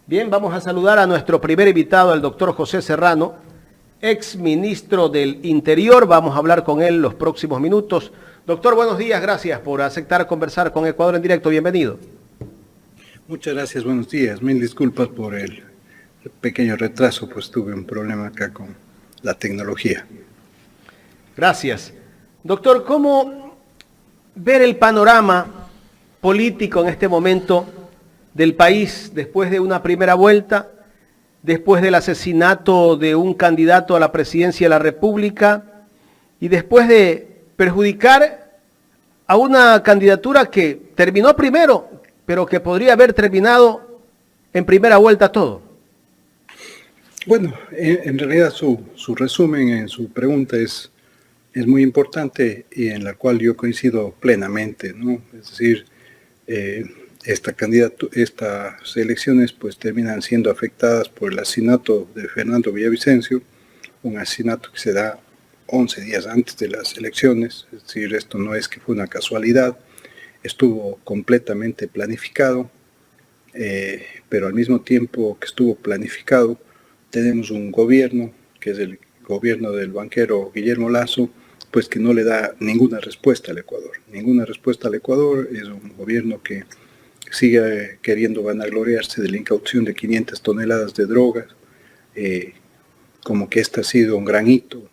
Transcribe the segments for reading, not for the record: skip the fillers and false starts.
Bien, vamos a saludar a nuestro primer invitado, el doctor José Serrano, ex ministro del Interior. Vamos a hablar con él los próximos minutos. Doctor, buenos días, gracias por aceptar conversar con Ecuador en directo. Bienvenido. Muchas gracias, buenos días. Mil disculpas por el pequeño retraso, pues tuve un problema acá con la tecnología. Gracias. Doctor, ¿cómo ver el panorama político en este momento del país después de una primera vuelta, después del asesinato de un candidato a la presidencia de la República y después de perjudicar a una candidatura que terminó primero, pero que podría haber terminado en primera vuelta todo? Bueno, en realidad su resumen en su pregunta es muy importante y en la cual yo coincido plenamente, ¿no? Es decir, estas elecciones pues terminan siendo afectadas por el asesinato de Fernando Villavicencio, un asesinato que se da 11 días antes de las elecciones. Es decir, esto no es que fue una casualidad, estuvo completamente planificado, pero al mismo tiempo que estuvo planificado, tenemos un gobierno, que es el gobierno del banquero Guillermo Lasso, pues que no le da ninguna respuesta al Ecuador. Ninguna respuesta al Ecuador. Es un gobierno que sigue queriendo vanagloriarse de la incaución de 500 toneladas de drogas, como que este ha sido un gran hito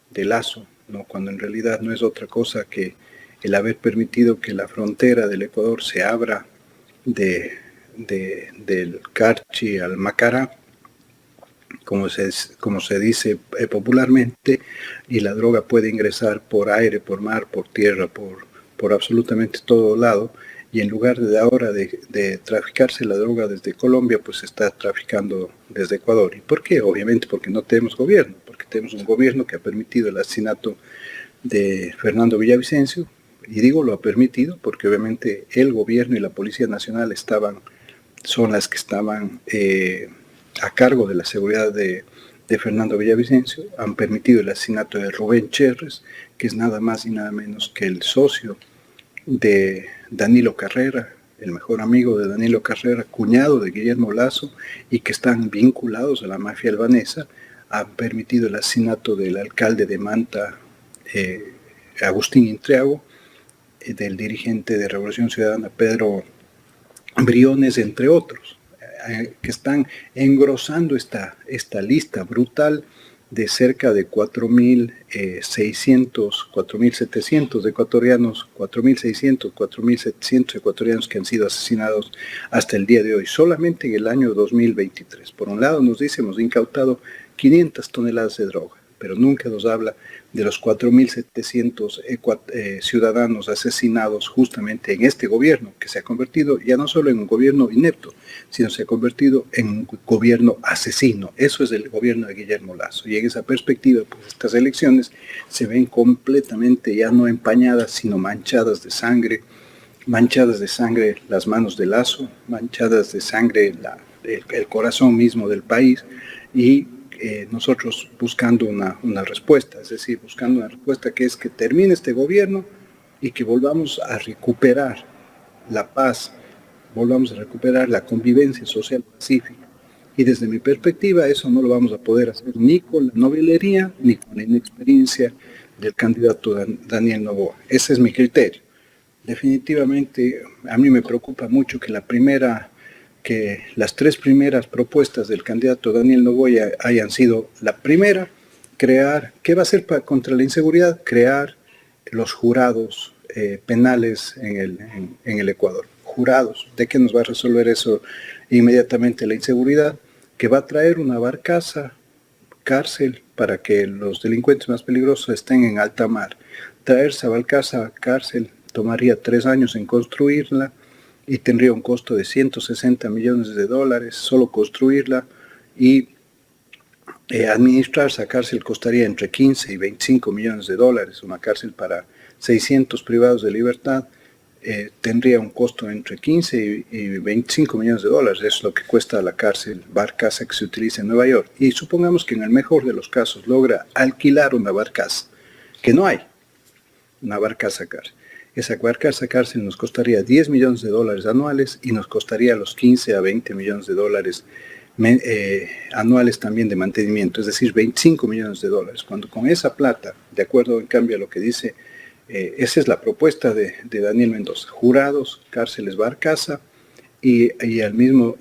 de Lasso, ¿no? Cuando en realidad no es otra cosa que el haber permitido que la frontera del Ecuador se abra del Carchi al Macará, como se dice popularmente, y la droga puede ingresar por aire, por mar, por tierra, por absolutamente todo lado, y en lugar de ahora de traficarse la droga desde Colombia, pues se está traficando desde Ecuador. ¿Y por qué? Obviamente porque no tenemos gobierno, porque tenemos un gobierno que ha permitido el asesinato de Fernando Villavicencio, y digo lo ha permitido porque obviamente el gobierno y la Policía Nacional son las que estaban a cargo de la seguridad de Fernando Villavicencio, han permitido el asesinato de Rubén Cherres, que es nada más y nada menos que el socio de Danilo Carrera, el mejor amigo de Danilo Carrera, cuñado de Guillermo Lasso, y que están vinculados a la mafia albanesa. Han permitido el asesinato del alcalde de Manta, Agustín Intriago, del dirigente de Revolución Ciudadana, Pedro Briones, entre otros, que están engrosando esta lista brutal de cerca de 4.600, 4.700 ecuatorianos, 4.600, 4.700 ecuatorianos que han sido asesinados hasta el día de hoy, solamente en el año 2023. Por un lado nos dice, hemos incautado 500 toneladas de droga, pero nunca nos habla de los 4.700 ciudadanos asesinados justamente en este gobierno, que se ha convertido ya no solo en un gobierno inepto, sino se ha convertido en un gobierno asesino. Eso es el gobierno de Guillermo Lasso. Y en esa perspectiva, pues estas elecciones se ven completamente ya no empañadas, sino manchadas de sangre las manos de Lasso, manchadas de sangre el corazón mismo del país, y nosotros buscando una respuesta, es decir, buscando una respuesta que es que termine este gobierno y que volvamos a recuperar la paz, volvamos a recuperar la convivencia social pacífica. Y desde mi perspectiva eso no lo vamos a poder hacer ni con la novelería ni con la inexperiencia del candidato Daniel Noboa. Ese es mi criterio. Definitivamente a mí me preocupa mucho que las tres primeras propuestas del candidato Daniel Noboa hayan sido: la primera, crear, ¿qué va a hacer contra la inseguridad? Crear los jurados penales en el Ecuador. Jurados, ¿de qué nos va a resolver eso inmediatamente la inseguridad? Que va a traer una barcaza, cárcel, para que los delincuentes más peligrosos estén en alta mar. Traer esa barcaza, cárcel, tomaría 3 años en construirla, y tendría un costo de 160 millones de dólares solo construirla, y administrar esa cárcel costaría entre 15 y 25 millones de dólares. Una cárcel para 600 privados de libertad tendría un costo entre 15 y 25 millones de dólares. Eso es lo que cuesta la cárcel barcaza que se utiliza en Nueva York. Y supongamos que en el mejor de los casos logra alquilar una barcaza, que no hay una barcaza cárcel. Esa cárcel nos costaría 10 millones de dólares anuales y nos costaría los 15 a 20 millones de dólares anuales también de mantenimiento, es decir, 25 millones de dólares. Cuando con esa plata, de acuerdo en cambio a lo que dice, esa es la propuesta de Daniel Mendoza, jurados, cárceles Barcaza, y al mismo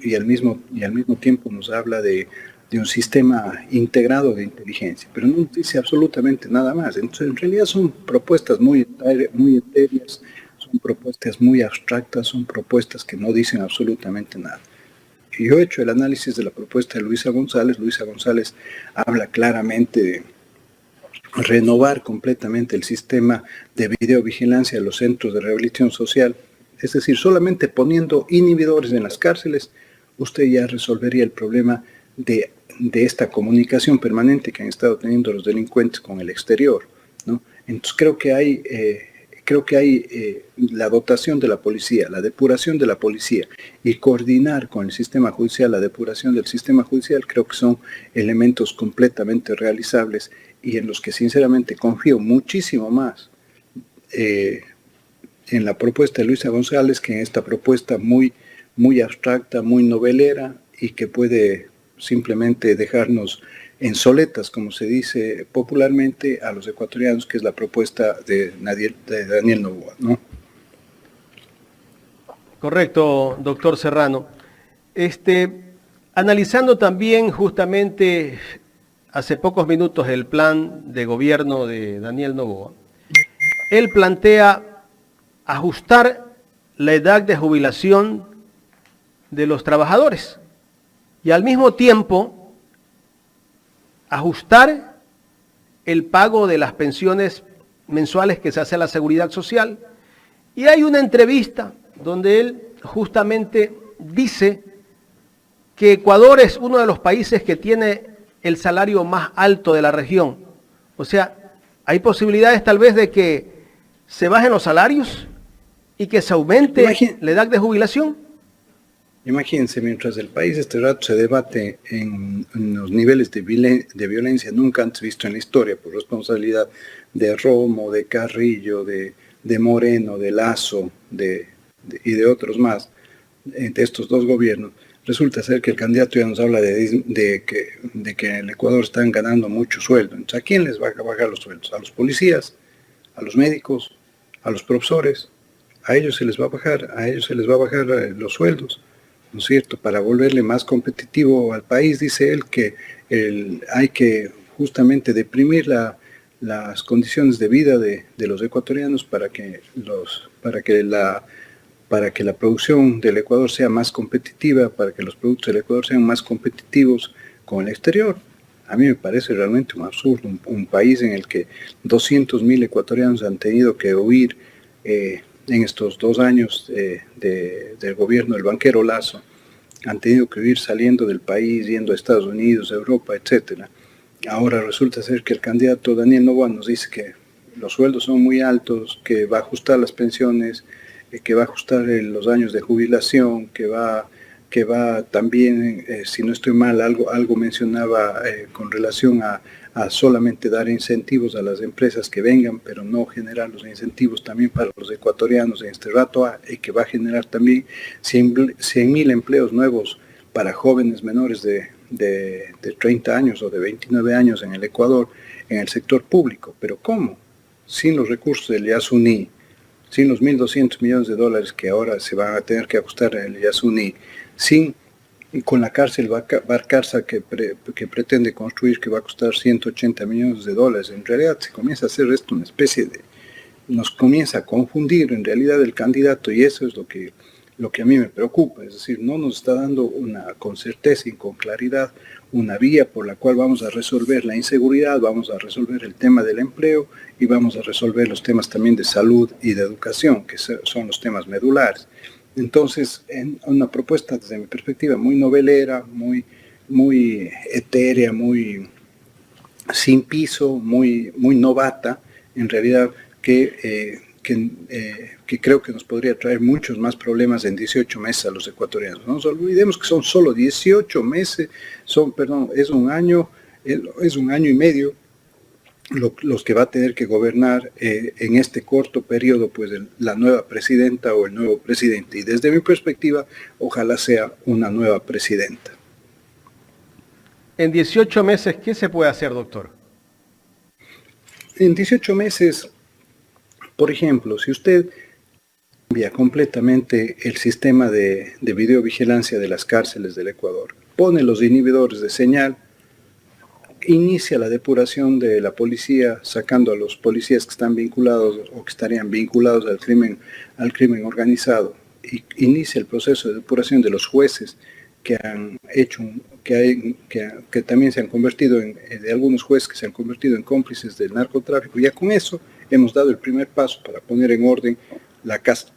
tiempo nos habla de un sistema integrado de inteligencia, pero no dice absolutamente nada más. Entonces, en realidad son propuestas muy etéreas, son propuestas muy abstractas, son propuestas que no dicen absolutamente nada. Y yo he hecho el análisis de la propuesta de Luisa González. Luisa González habla claramente de renovar completamente el sistema de videovigilancia de los centros de rehabilitación social, es decir, solamente poniendo inhibidores en las cárceles, usted ya resolvería el problema de esta comunicación permanente que han estado teniendo los delincuentes con el exterior, ¿no? Entonces creo que hay la dotación de la policía, la depuración de la policía y coordinar con el sistema judicial la depuración del sistema judicial, creo que son elementos completamente realizables y en los que sinceramente confío muchísimo más en la propuesta de Luisa González que en esta propuesta muy abstracta, muy novelera y que puede simplemente dejarnos en soletas, como se dice popularmente, a los ecuatorianos, que es la propuesta de Daniel Noboa, ¿no? Correcto, doctor Serrano. Analizando también justamente hace pocos minutos el plan de gobierno de Daniel Noboa, él plantea ajustar la edad de jubilación de los trabajadores y al mismo tiempo ajustar el pago de las pensiones mensuales que se hace a la Seguridad Social. Y hay una entrevista donde él justamente dice que Ecuador es uno de los países que tiene el salario más alto de la región. O sea, hay posibilidades tal vez de que se bajen los salarios y que se aumente la edad de jubilación. Imagínense, mientras el país este rato se debate en los niveles de violencia nunca antes visto en la historia, por responsabilidad de Romo, de Carrillo, de Moreno, de Lazo y de otros más, de estos dos gobiernos, resulta ser que el candidato ya nos habla de que en el Ecuador están ganando mucho sueldo. Entonces, ¿a quién les va a bajar los sueldos? ¿A los policías? ¿A los médicos? ¿A los profesores? A ellos se les va a bajar los sueldos, ¿no es cierto? Para volverle más competitivo al país, dice él que hay que justamente deprimir las condiciones de vida de los ecuatorianos para que la producción del Ecuador sea más competitiva, para que los productos del Ecuador sean más competitivos con el exterior. A mí me parece realmente un absurdo, un país en el que 200.000 ecuatorianos han tenido que huir en estos 2 años del gobierno del banquero Lazo, han tenido que huir saliendo del país, yendo a Estados Unidos, Europa, etc. Ahora resulta ser que el candidato Daniel Noboa nos dice que los sueldos son muy altos, que va a ajustar las pensiones, que va a ajustar los años de jubilación, que va también, si no estoy mal, algo mencionaba con relación a solamente dar incentivos a las empresas que vengan, pero no generar los incentivos también para los ecuatorianos en este rato, y que va a generar también 100.000 empleos nuevos para jóvenes menores de 30 años o de 29 años en el Ecuador, en el sector público. ¿Pero cómo? Sin los recursos del Yasuní, sin los 1.200 millones de dólares que ahora se van a tener que ajustar en el Yasuní, con la cárcel Barcaza que pretende construir, que va a costar 180 millones de dólares. En realidad se comienza a hacer esto una especie nos comienza a confundir en realidad el candidato, y eso es lo que a mí me preocupa. Es decir, no nos está dando con certeza y con claridad una vía por la cual vamos a resolver la inseguridad, vamos a resolver el tema del empleo y vamos a resolver los temas también de salud y de educación, que son los temas medulares. Entonces, en una propuesta desde mi perspectiva muy novelera, muy etérea, muy sin piso, muy novata, en realidad que creo que nos podría traer muchos más problemas en 18 meses a los ecuatorianos. No nos olvidemos que son solo 18 meses, es un año y medio los que va a tener que gobernar en este corto periodo, pues la nueva presidenta o el nuevo presidente. Y desde mi perspectiva, ojalá sea una nueva presidenta. En 18 meses, ¿qué se puede hacer, doctor? En 18 meses, por ejemplo, si usted cambia completamente el sistema de videovigilancia de las cárceles del Ecuador, pone los inhibidores de señal, inicia la depuración de la policía, sacando a los policías que están vinculados o que estarían vinculados al crimen organizado, y inicia el proceso de depuración de los jueces que han hecho, que también se han convertido de algunos jueces que se han convertido en cómplices del narcotráfico. Ya con eso hemos dado el primer paso para poner en orden la casa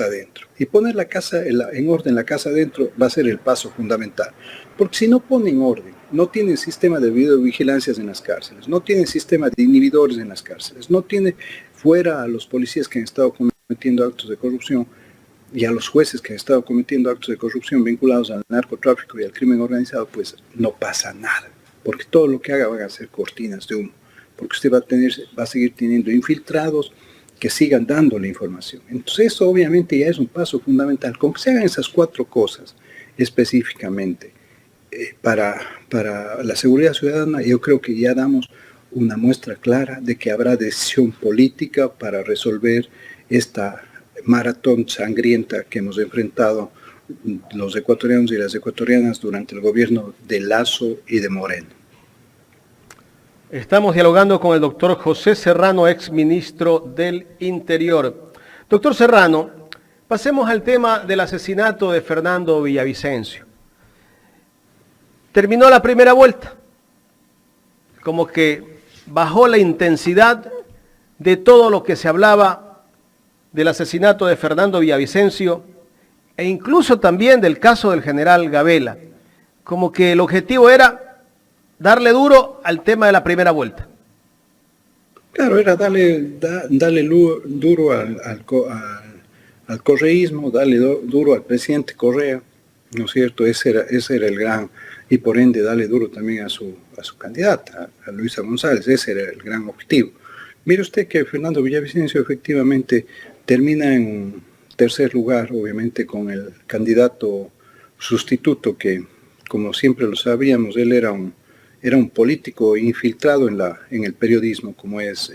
adentro. Y poner en orden la casa adentro va a ser el paso fundamental. Porque si no ponen orden, no tienen sistema de videovigilancias en las cárceles, no tienen sistema de inhibidores en las cárceles, no tiene fuera a los policías que han estado cometiendo actos de corrupción y a los jueces que han estado cometiendo actos de corrupción vinculados al narcotráfico y al crimen organizado, pues no pasa nada. Porque todo lo que haga van a ser cortinas de humo. Porque usted va a seguir teniendo infiltrados que sigan dando la información. Entonces eso obviamente ya es un paso fundamental. Con que se hagan esas 4 cosas específicamente para la seguridad ciudadana, yo creo que ya damos una muestra clara de que habrá decisión política para resolver esta maratón sangrienta que hemos enfrentado los ecuatorianos y las ecuatorianas durante el gobierno de Lasso y de Moreno. Estamos dialogando con el doctor José Serrano, ex ministro del Interior. Doctor Serrano, pasemos al tema del asesinato de Fernando Villavicencio. Terminó la primera vuelta, como que bajó la intensidad de todo lo que se hablaba del asesinato de Fernando Villavicencio e incluso también del caso del general Gabela, como que el objetivo era darle duro al tema de la primera vuelta. Claro, era darle duro al correísmo, darle duro al presidente Correa, ¿no es cierto? Ese era el gran, y por ende darle duro también a su candidata, a Luisa González, ese era el gran objetivo. Mire usted que Fernando Villavicencio efectivamente termina en tercer lugar, obviamente con el candidato sustituto que, como siempre lo sabíamos, él era un político infiltrado en el periodismo, como es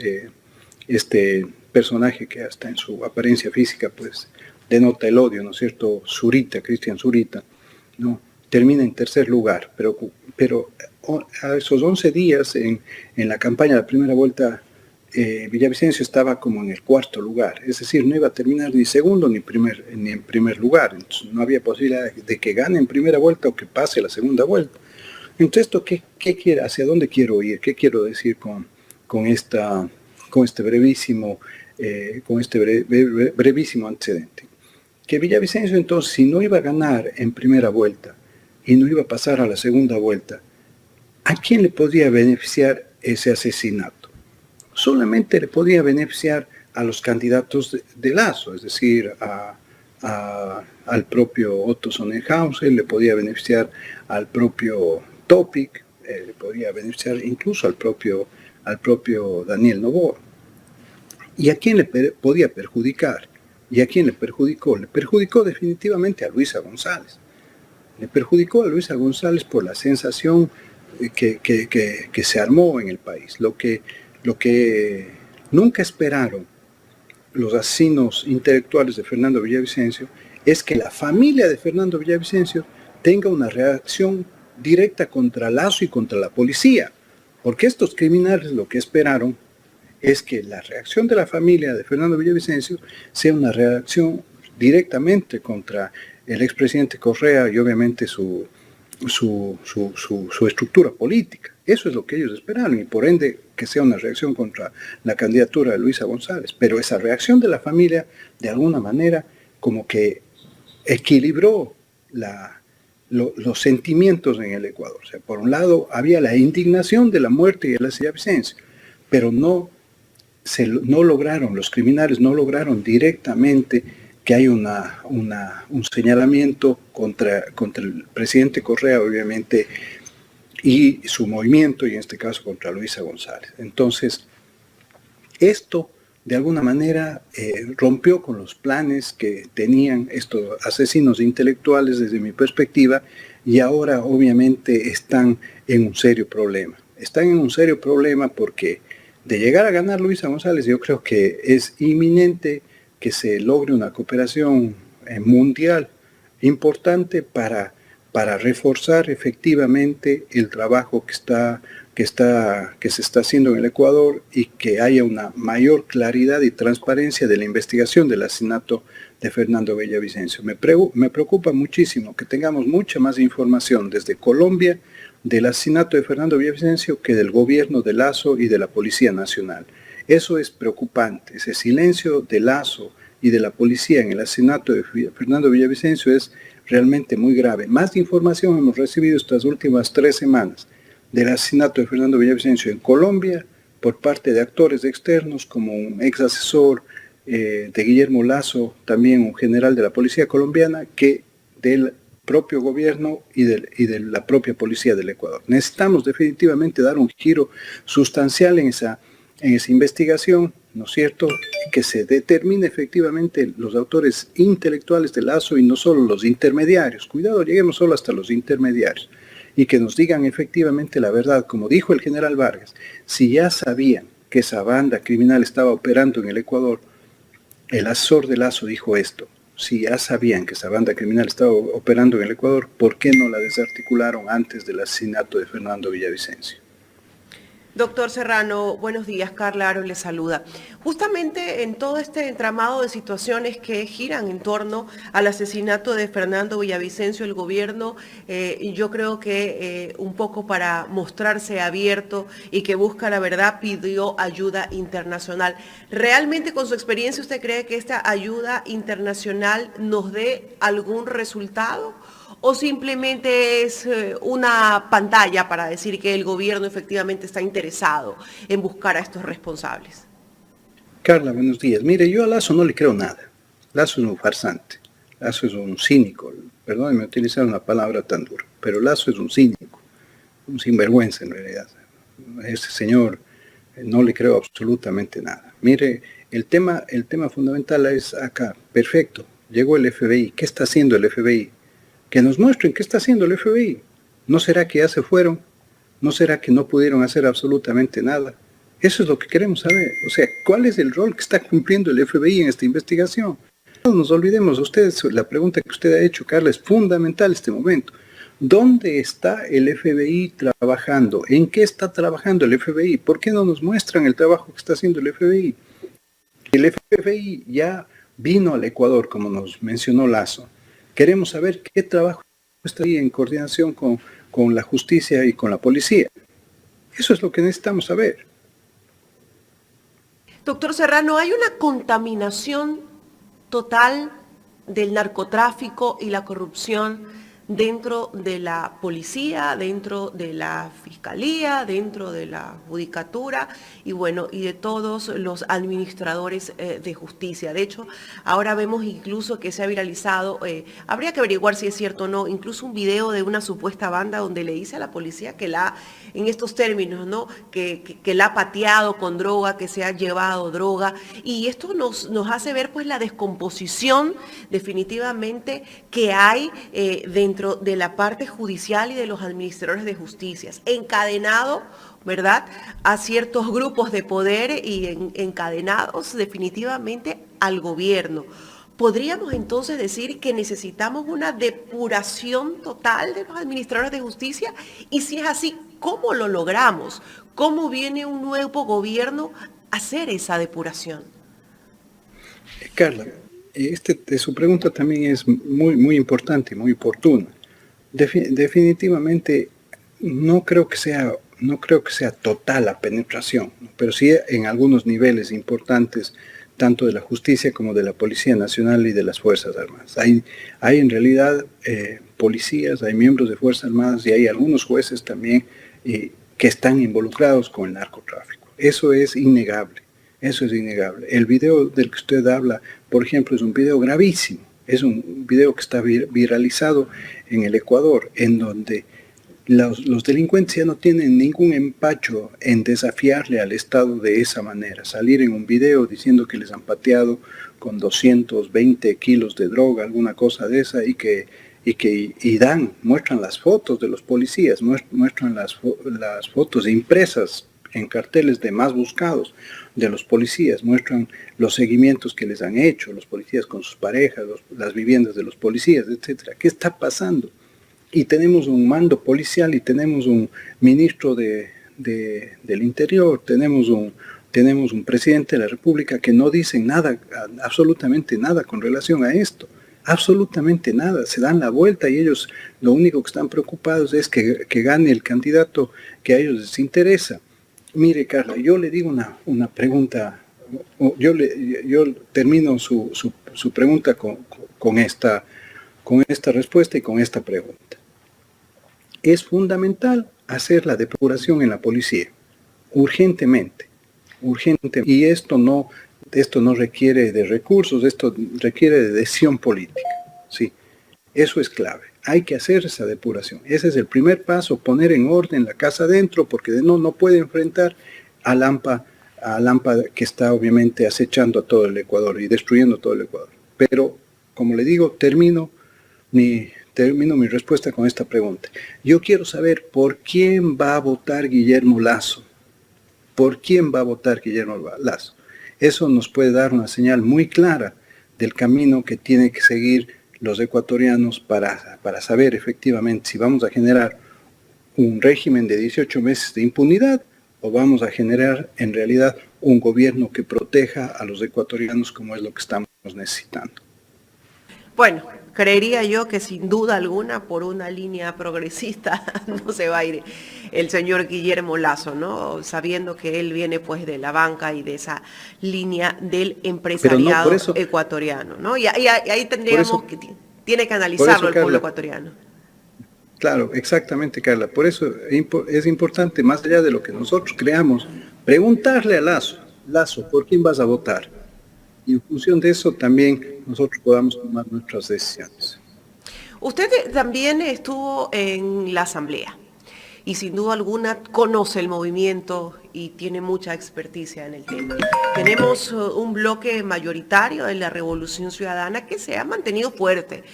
este personaje que hasta en su apariencia física pues denota el odio, ¿no es cierto? Cristian Zurita, ¿no? Termina en tercer lugar, pero a esos 11 días en la campaña de la primera vuelta, Villavicencio estaba como en el cuarto lugar, es decir, no iba a terminar ni segundo ni en primer lugar, entonces no había posibilidad de que gane en primera vuelta o que pase la segunda vuelta. Entonces, ¿qué quiere? ¿Hacia dónde quiero ir? ¿Qué quiero decir con este brevísimo antecedente? Que Villavicencio, entonces, si no iba a ganar en primera vuelta y no iba a pasar a la segunda vuelta, ¿a quién le podía beneficiar ese asesinato? Solamente le podía beneficiar a los candidatos de Lasso, es decir, al propio Otto Sonnenhauser, le podía beneficiar al propio Topic, le podía beneficiar incluso al propio Daniel Noboa. ¿Y a quién le podía perjudicar? ¿Y a quién le perjudicó? Le perjudicó definitivamente a Luisa González. Le perjudicó a Luisa González por la sensación que se armó en el país. Lo que nunca esperaron los asesinos intelectuales de Fernando Villavicencio es que la familia de Fernando Villavicencio tenga una reacción directa contra Lasso y contra la policía, porque estos criminales lo que esperaron es que la reacción de la familia de Fernando Villavicencio sea una reacción directamente contra el expresidente Correa y obviamente su estructura política. Eso es lo que ellos esperaron y por ende que sea una reacción contra la candidatura de Luisa González. Pero esa reacción de la familia, de alguna manera, como que equilibró los sentimientos en el Ecuador. O sea, por un lado había la indignación de la muerte de Villavicencio, pero no lograron, los criminales no lograron directamente que hay un señalamiento contra el presidente Correa, obviamente y su movimiento, y en este caso contra Luisa González. Entonces, esto de alguna manera rompió con los planes que tenían estos asesinos intelectuales desde mi perspectiva, y ahora obviamente están en un serio problema. Están en un serio problema porque de llegar a ganar Luisa González, yo creo que es inminente que se logre una cooperación mundial importante para reforzar efectivamente el trabajo que se está haciendo en el Ecuador, y que haya una mayor claridad y transparencia de la investigación del asesinato de Fernando Villavicencio. Me preocupa muchísimo que tengamos mucha más información desde Colombia del asesinato de Fernando Villavicencio que del gobierno de Lasso y de la Policía Nacional. Eso es preocupante. Ese silencio de Lasso y de la policía en el asesinato de Fernando Villavicencio es realmente muy grave. Más información hemos recibido estas últimas 3 semanas del asesinato de Fernando Villavicencio en Colombia por parte de actores externos como un ex asesor de Guillermo Lasso, también un general de la policía colombiana, que del propio gobierno y de la propia policía del Ecuador. Necesitamos definitivamente dar un giro sustancial en esa investigación, ¿no es cierto?, que se determine efectivamente los autores intelectuales del Lasso y no solo los intermediarios. Cuidado, lleguemos solo hasta los intermediarios, y que nos digan efectivamente la verdad. Como dijo el general Vargas, si ya sabían que esa banda criminal estaba operando en el Ecuador, el asesor de Lasso dijo esto: si ya sabían que esa banda criminal estaba operando en el Ecuador, ¿por qué no la desarticularon antes del asesinato de Fernando Villavicencio? Doctor Serrano, buenos días. Carla Aro le saluda. Justamente en todo este entramado de situaciones que giran en torno al asesinato de Fernando Villavicencio, el gobierno, yo creo que un poco para mostrarse abierto y que busca la verdad, pidió ayuda internacional. ¿Realmente con su experiencia usted cree que esta ayuda internacional nos dé algún resultado? ¿O simplemente es una pantalla para decir que el gobierno efectivamente está interesado en buscar a estos responsables? Carla, buenos días. Mire, yo a Lasso no le creo nada. Lasso es un farsante. Lasso es un cínico. Perdónenme utilizar una palabra tan dura, pero Lasso es un cínico, un sinvergüenza en realidad. A ese señor no le creo absolutamente nada. Mire, el tema fundamental es acá. Perfecto, llegó el FBI. ¿Qué está haciendo el FBI? Que nos muestren qué está haciendo el FBI. ¿No será que ya se fueron? ¿No será que no pudieron hacer absolutamente nada? Eso es lo que queremos saber. O sea, ¿cuál es el rol que está cumpliendo el FBI en esta investigación? No nos olvidemos, la pregunta que usted ha hecho, Carla, es fundamental en este momento. ¿Dónde está el FBI trabajando? ¿En qué está trabajando el FBI? ¿Por qué no nos muestran el trabajo que está haciendo el FBI? El FBI ya vino al Ecuador, como nos mencionó Lasso. Queremos saber qué trabajo está ahí en coordinación con la justicia y con la policía. Eso es lo que necesitamos saber. Doctor Serrano, ¿hay una contaminación total del narcotráfico y la corrupción dentro de la policía, dentro de la fiscalía, dentro de la judicatura y bueno, y de todos los administradores de justicia? De hecho, ahora vemos incluso que se ha viralizado, habría que averiguar si es cierto o no, incluso un video de una supuesta banda donde le dice a la policía que en estos términos, ¿no?, que la ha pateado con droga, que se ha llevado droga, y esto nos hace ver pues la descomposición definitivamente que hay dentro de la parte judicial y de los administradores de justicias, encadenado, ¿verdad?, a ciertos grupos de poder y encadenados definitivamente al gobierno. ¿Podríamos entonces decir que necesitamos una depuración total de los administradores de justicia? Y si es así, ¿cómo lo logramos? ¿Cómo viene un nuevo gobierno a hacer esa depuración? Carla, su pregunta también es muy importante, muy oportuna. Definitivamente no creo que sea total la penetración, pero sí en algunos niveles importantes, tanto de la justicia como de la Policía Nacional y de las Fuerzas Armadas. Hay en realidad policías, hay miembros de Fuerzas Armadas y hay algunos jueces también que están involucrados con el narcotráfico. Eso es innegable. Eso es innegable. El video del que usted habla, por ejemplo, es un video gravísimo. Es un video que está viralizado en el Ecuador, en donde Los delincuentes ya no tienen ningún empacho en desafiarle al Estado de esa manera, salir en un video diciendo que les han pateado con 220 kilos de droga, alguna cosa de esa, muestran las fotos de los policías, muestran las fotos impresas en carteles de más buscados de los policías, muestran los seguimientos que les han hecho los policías con sus parejas, las viviendas de los policías, etcétera. ¿Qué está pasando? Y tenemos un mando policial y tenemos un ministro del Interior, tenemos un presidente de la República que no dicen nada, absolutamente nada con relación a esto. Absolutamente nada. Se dan la vuelta y ellos lo único que están preocupados es que gane el candidato que a ellos les interesa. Mire, Carla, yo le digo una pregunta, yo termino su pregunta con esta respuesta y con esta pregunta. Es fundamental hacer la depuración en la policía, urgentemente. Y esto no requiere de recursos, esto requiere de decisión política. Sí, eso es clave. Hay que hacer esa depuración. Ese es el primer paso, poner en orden la casa adentro, porque no puede enfrentar a Lampa que está obviamente acechando a todo el Ecuador y destruyendo todo el Ecuador. Pero, como le digo, termino mi respuesta con esta pregunta. Yo quiero saber por quién va a votar Guillermo Lasso. ¿Por quién va a votar Guillermo Lasso? Eso nos puede dar una señal muy clara del camino que tienen que seguir los ecuatorianos para saber efectivamente si vamos a generar un régimen de 18 meses de impunidad o vamos a generar en realidad un gobierno que proteja a los ecuatorianos como es lo que estamos necesitando. Bueno, creería yo que sin duda alguna por una línea progresista no se va a ir el señor Guillermo Lasso, ¿no? Sabiendo que él viene pues de la banca y de esa línea del empresariado ecuatoriano, ¿no? Y ahí tendríamos tiene que analizarlo el pueblo ecuatoriano. Claro, exactamente, Carla. Por eso es importante, más allá de lo que nosotros creamos, preguntarle a Lasso, ¿por quién vas a votar? Y en función de eso también nosotros podamos tomar nuestras decisiones. Usted también estuvo en la Asamblea y sin duda alguna conoce el movimiento y tiene mucha experticia en el tema. Tenemos un bloque mayoritario de la Revolución Ciudadana que se ha mantenido fuerte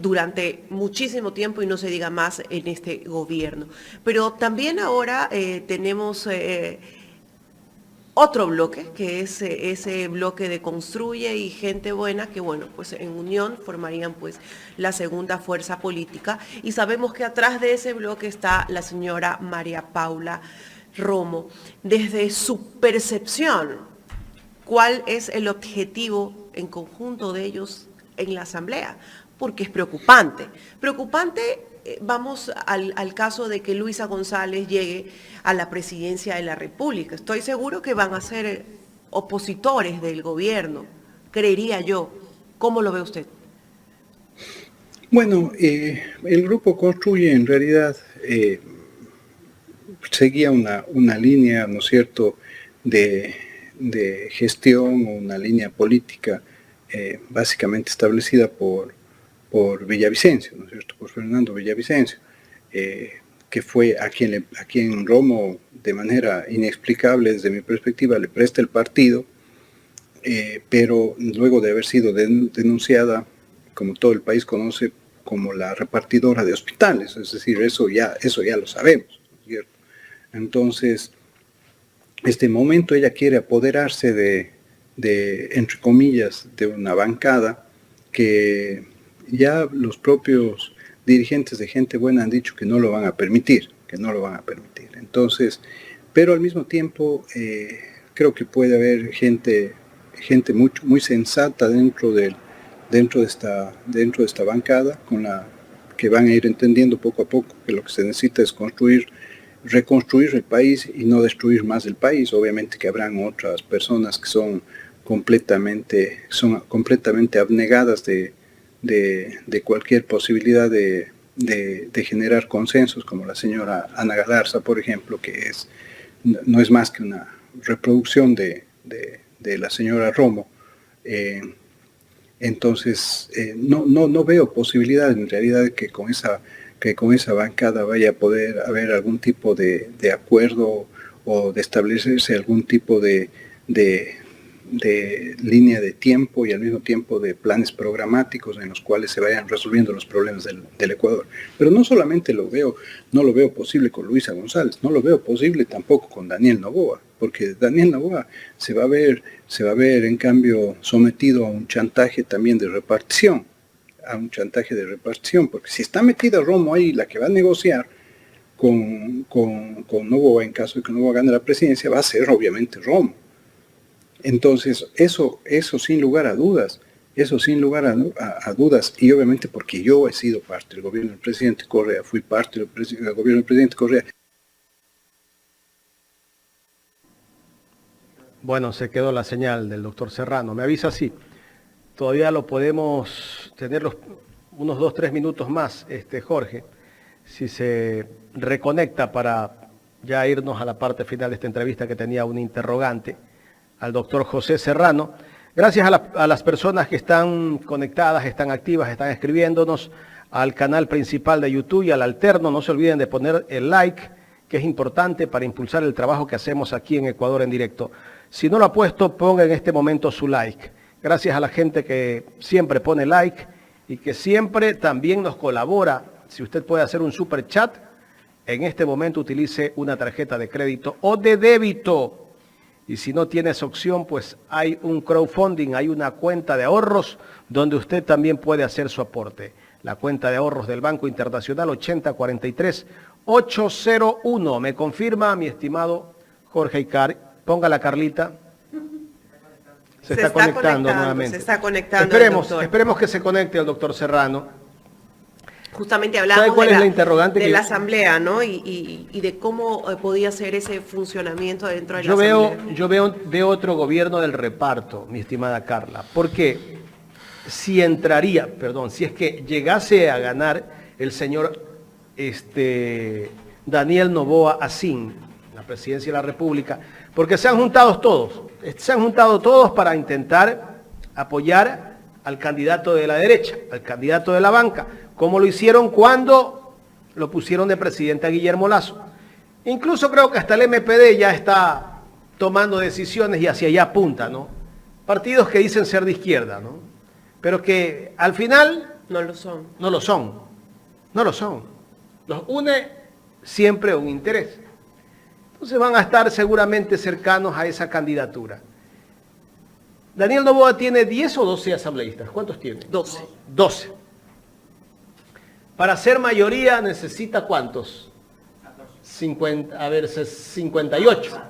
durante muchísimo tiempo y no se diga más en este gobierno. Pero también ahora tenemos otro bloque, que es ese bloque de Construye y Gente Buena, que bueno, pues en unión formarían pues la segunda fuerza política. Y sabemos que atrás de ese bloque está la señora María Paula Romo. Desde su percepción, ¿cuál es el objetivo en conjunto de ellos en la Asamblea? Porque es preocupante. Vamos al caso de que Luisa González llegue a la presidencia de la República. Estoy seguro que van a ser opositores del gobierno, creería yo. ¿Cómo lo ve usted? Bueno, el grupo Construye en realidad seguía una línea, ¿no es cierto?, de gestión, una línea política básicamente establecida por Villavicencio, ¿no es cierto?, por Fernando Villavicencio, que fue a quien Romo, de manera inexplicable desde mi perspectiva, le presta el partido, pero luego de haber sido denunciada, como todo el país conoce, como la repartidora de hospitales, es decir, eso ya lo sabemos, ¿no es cierto? Entonces, este momento ella quiere apoderarse de, entre comillas, de una bancada que ya los propios dirigentes de Gente Buena han dicho que no lo van a permitir, Entonces, pero al mismo tiempo creo que puede haber gente muy sensata dentro de esta bancada, que van a ir entendiendo poco a poco que lo que se necesita es reconstruir el país y no destruir más el país. Obviamente que habrán otras personas que son completamente abnegadas de cualquier posibilidad de generar consensos, como la señora Ana Galarza, por ejemplo, que no es más que una reproducción de la señora Romo. Entonces, no veo posibilidad en realidad que que con esa bancada vaya a poder haber algún tipo de acuerdo o de establecerse algún tipo de línea de tiempo y al mismo tiempo de planes programáticos en los cuales se vayan resolviendo los problemas del Ecuador. Pero no solamente no lo veo posible con Luisa González, no lo veo posible tampoco con Daniel Noboa, porque Daniel Noboa se va a ver en cambio sometido a un chantaje también de repartición, porque si está metida Romo ahí, la que va a negociar con Noboa, en caso de que Noboa gane la presidencia, va a ser obviamente Romo. Entonces, eso sin lugar a dudas, y obviamente porque yo he sido parte del gobierno del presidente Correa, fui parte del gobierno del presidente Correa. Bueno, se quedó la señal del doctor Serrano. Me avisa si todavía lo podemos tener unos 2-3 minutos más, Jorge, si se reconecta para ya irnos a la parte final de esta entrevista que tenía un interrogante al doctor José Serrano. Gracias a las personas que están conectadas, están activas, están escribiéndonos al canal principal de YouTube y al alterno. No se olviden de poner el like, que es importante para impulsar el trabajo que hacemos aquí en Ecuador en directo. Si no lo ha puesto, ponga en este momento su like. Gracias a la gente que siempre pone like y que siempre también nos colabora. Si usted puede hacer un super chat, en este momento utilice una tarjeta de crédito o de débito. Y si no tiene esa opción, pues hay un crowdfunding, hay una cuenta de ahorros donde usted también puede hacer su aporte. La cuenta de ahorros del Banco Internacional 8043-801. Me confirma mi estimado Jorge Icar. Ponga Carlita. Se está conectando nuevamente. Se está conectando. Esperemos que se conecte el doctor Serrano. Justamente hablamos ¿Cuál es la interrogante de la asamblea, ¿no? Y de cómo podía ser ese funcionamiento dentro de la asamblea. Yo veo de otro gobierno del reparto, mi estimada Carla, porque si es que llegase a ganar el señor Daniel Noboa Asín, la presidencia de la República, porque se han juntado todos para intentar apoyar al candidato de la derecha, al candidato de la banca, como lo hicieron cuando lo pusieron de presidente a Guillermo Lasso. Incluso creo que hasta el MPD ya está tomando decisiones y hacia allá apunta, ¿no? Partidos que dicen ser de izquierda, ¿no? Pero que al final no lo son. Los une siempre un interés. Entonces van a estar seguramente cercanos a esa candidatura. Daniel Noboa tiene 10 o 12 asambleístas. ¿Cuántos tiene? 12. 12. Para ser mayoría necesita ¿cuántos? 58.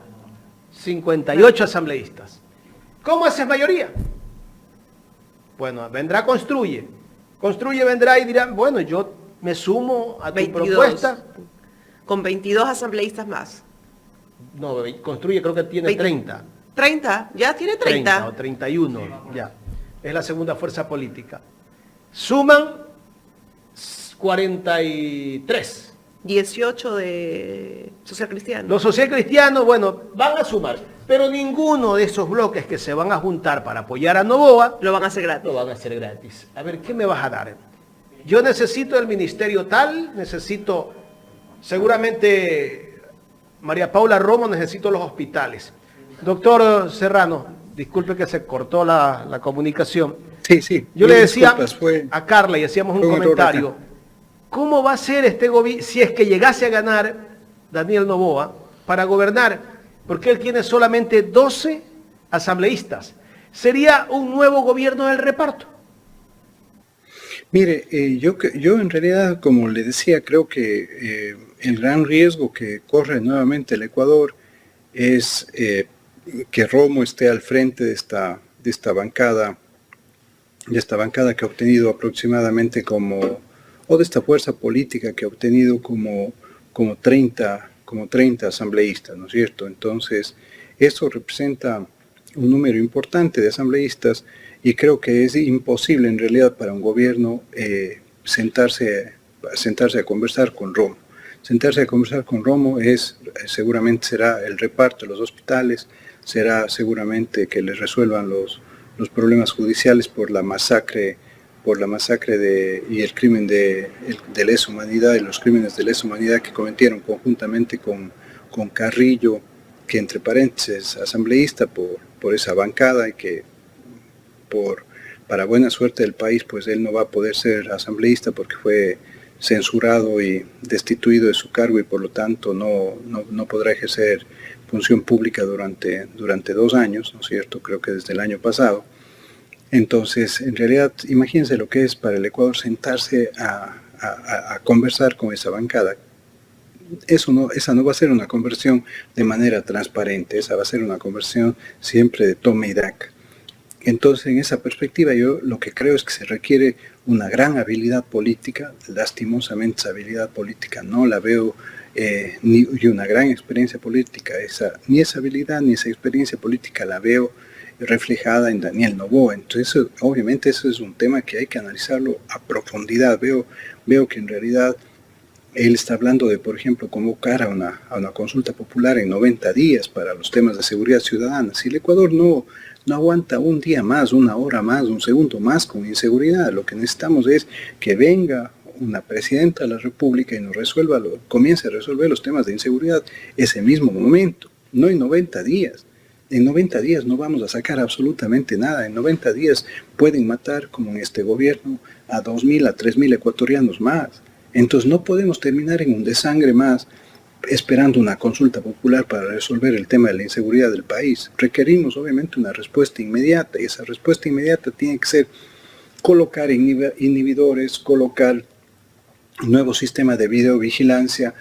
58 asambleístas. ¿Cómo haces mayoría? Bueno, Construye, vendrá y dirá, bueno, yo me sumo a tu 22, propuesta. Con 22 asambleístas más. No, Construye creo que tiene 30. 30, ya tiene 30. O 31, ya. Es la segunda fuerza política. Suman 43. 18 de socialcristianos. Los socialcristianos, bueno, van a sumar, pero ninguno de esos bloques que se van a juntar para apoyar a Noboa lo van a hacer gratis. Lo van a hacer gratis. A ver, ¿qué me vas a dar? Yo necesito el ministerio tal, necesito seguramente María Paula Romo, necesito los hospitales. Doctor Serrano, disculpe que se cortó la comunicación. Sí. Yo le decía a Carla y hacíamos un comentario. ¿Cómo va a ser este gobierno si es que llegase a ganar Daniel Noboa para gobernar? Porque él tiene solamente 12 asambleístas. ¿Sería un nuevo gobierno del reparto? Mire, yo en realidad, como le decía, creo que el gran riesgo que corre nuevamente el Ecuador es que Romo esté al frente de esta bancada que ha obtenido aproximadamente o de esta fuerza política que ha obtenido como 30 asambleístas, ¿no es cierto? Entonces, eso representa un número importante de asambleístas y creo que es imposible en realidad para un gobierno sentarse a conversar con Romo. Sentarse a conversar con Romo seguramente será el reparto de los hospitales, será seguramente que les resuelvan los problemas judiciales por la masacre por la masacre y el crimen de lesa humanidad y los crímenes de lesa humanidad que cometieron conjuntamente con Carrillo, que entre paréntesis asambleísta por esa bancada y que para buena suerte del país, pues él no va a poder ser asambleísta porque fue censurado y destituido de su cargo y por lo tanto no podrá ejercer función pública durante 2 años, ¿no es cierto? Creo que desde el año pasado. Entonces, en realidad, imagínense lo que es para el Ecuador sentarse a conversar con esa bancada. Esa no va a ser una conversión de manera transparente, esa va a ser una conversión siempre de toma y daca. Entonces, en esa perspectiva, yo lo que creo es que se requiere una gran habilidad política. Lastimosamente, esa habilidad política no la veo, y una gran experiencia política. Ni esa habilidad ni esa experiencia política la veo reflejada en Daniel Noboa. Entonces, obviamente, eso es un tema que hay que analizarlo a profundidad. Veo que en realidad él está hablando de, por ejemplo, convocar a una consulta popular en 90 días para los temas de seguridad ciudadana. Si el Ecuador no aguanta un día más, una hora más, un segundo más con inseguridad, lo que necesitamos es que venga una presidenta de la República y comience a resolver los temas de inseguridad ese mismo momento, no en 90 días. En 90 días no vamos a sacar absolutamente nada. En 90 días pueden matar, como en este gobierno, a 2.000, a 3.000 ecuatorianos más. Entonces no podemos terminar en un desangre más esperando una consulta popular para resolver el tema de la inseguridad del país. Requerimos obviamente una respuesta inmediata y esa respuesta inmediata tiene que ser colocar inhibidores, colocar un nuevo sistema de videovigilancia,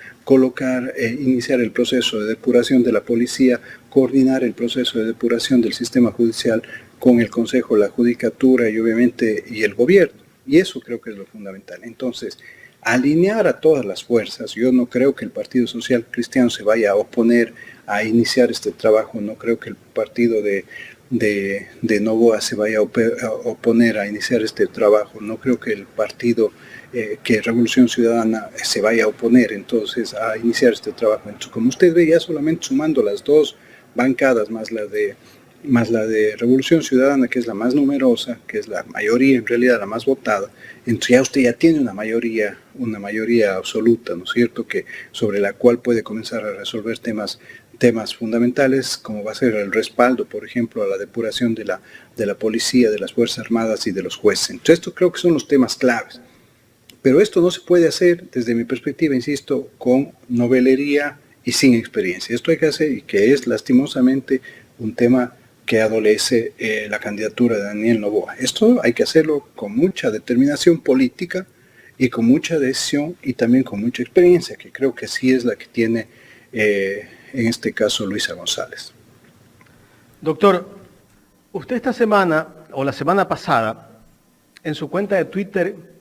iniciar el proceso de depuración de la policía, coordinar el proceso de depuración del sistema judicial con el Consejo, la Judicatura y obviamente el gobierno. Y eso creo que es lo fundamental. Entonces, alinear a todas las fuerzas. Yo no creo que el Partido Social Cristiano se vaya a oponer a iniciar este trabajo, no creo que el partido de Noboa se vaya a oponer a iniciar este trabajo, no creo que el partido que Revolución Ciudadana se vaya a oponer entonces a iniciar este trabajo. Entonces, como usted ve, ya solamente sumando las dos bancadas más la de Revolución Ciudadana, que es la más numerosa, que es la mayoría, en realidad la más votada, entonces usted ya tiene una mayoría absoluta, ¿no es cierto?, sobre la cual puede comenzar a resolver temas fundamentales, como va a ser el respaldo, por ejemplo, a la depuración de la policía, de las Fuerzas Armadas y de los jueces. Entonces, esto creo que son los temas claves. Pero esto no se puede hacer, desde mi perspectiva, insisto, con novelería y sin experiencia. Esto hay que hacer, y que es lastimosamente un tema que adolece la candidatura de Daniel Noboa. Esto hay que hacerlo con mucha determinación política y con mucha decisión y también con mucha experiencia, que creo que sí es la que tiene en este caso Luisa González. Doctor, usted esta semana o la semana pasada en su cuenta de Twitter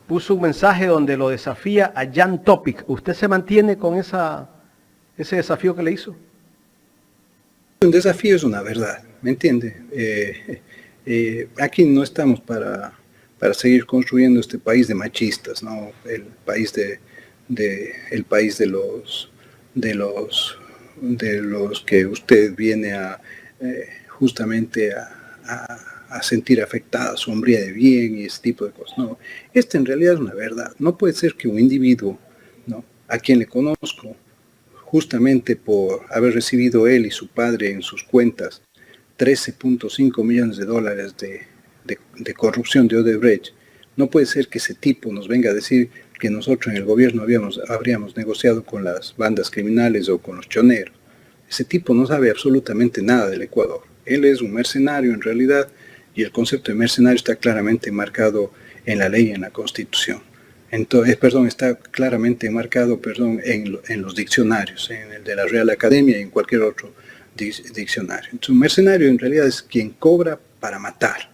puso un mensaje donde lo desafía a Jan Topic. ¿Usted se mantiene con ese desafío que le hizo? Un desafío es una verdad, ¿me entiende? Aquí no estamos para seguir construyendo este país de machistas, ¿no? El país de los que usted viene justamente a sentir afectada su hombría de bien y ese tipo de cosas. No, esta en realidad es una verdad. No puede ser que un individuo, ¿no?, a quien le conozco, justamente por haber recibido él y su padre en sus cuentas $13.5 millones de corrupción de Odebrecht, no puede ser que ese tipo nos venga a decir que nosotros en el gobierno habríamos negociado con las bandas criminales o con los choneros. Ese tipo no sabe absolutamente nada del Ecuador. Él es un mercenario en realidad, y el concepto de mercenario está claramente marcado en la ley y en la Constitución. Entonces, está claramente marcado, en los diccionarios, en el de la Real Academia y en cualquier otro diccionario. Entonces, un mercenario en realidad es quien cobra para matar,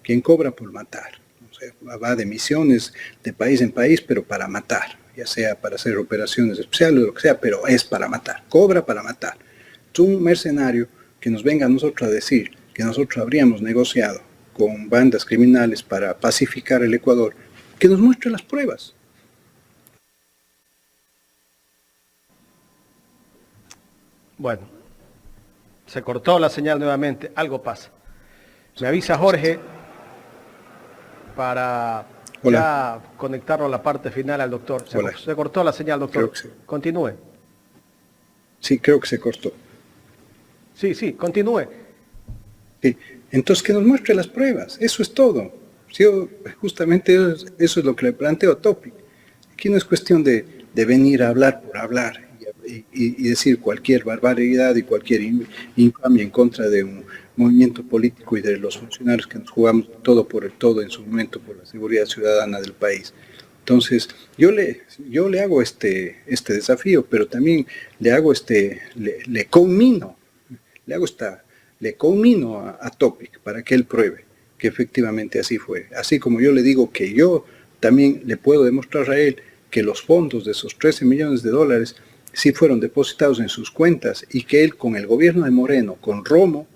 quien cobra por matar. O sea, va de misiones de país en país, pero para matar, ya sea para hacer operaciones especiales o lo que sea, pero es para matar, cobra para matar. Entonces, un mercenario que nos venga a nosotros a decir que nosotros habríamos negociado con bandas criminales para pacificar el Ecuador, que nos muestre las pruebas. Bueno, se cortó la señal nuevamente, algo pasa. Me avisa Jorge. para Hola. ya conectarlo a la parte final al doctor. Hola. Se cortó la señal, doctor. Creo que sí. Continúe. Sí, creo que se cortó. Sí, continúe. Sí. Entonces, que nos muestre las pruebas, eso es todo. Yo, justamente eso es lo que le planteo a Topic. Aquí no es cuestión de venir a hablar por hablar y decir cualquier barbaridad y cualquier infamia en contra de un movimiento político y de los funcionarios que nos jugamos todo por el todo en su momento por la seguridad ciudadana del país. Entonces, yo le hago este desafío, pero también le hago le conmino a Topic para que él pruebe que efectivamente así fue. Así como yo le digo que yo también le puedo demostrar a él que los fondos de esos 13 millones de dólares sí fueron depositados en sus cuentas y que él con el gobierno de Moreno, con Romo,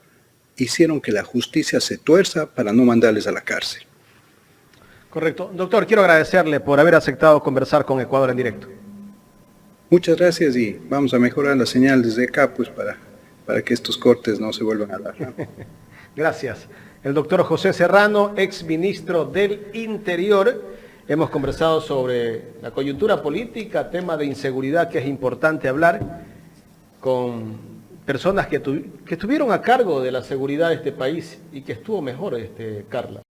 hicieron que la justicia se tuerza para no mandarles a la cárcel. Correcto. Doctor, quiero agradecerle por haber aceptado conversar con Ecuador en directo. Muchas gracias y vamos a mejorar la señal desde acá pues para que estos cortes no se vuelvan a dar, ¿no? Gracias. El doctor José Serrano, ex ministro del Interior. Hemos conversado sobre la coyuntura política, tema de inseguridad que es importante hablar con personas que estuvieron a cargo de la seguridad de este país y que estuvo mejor, Carla.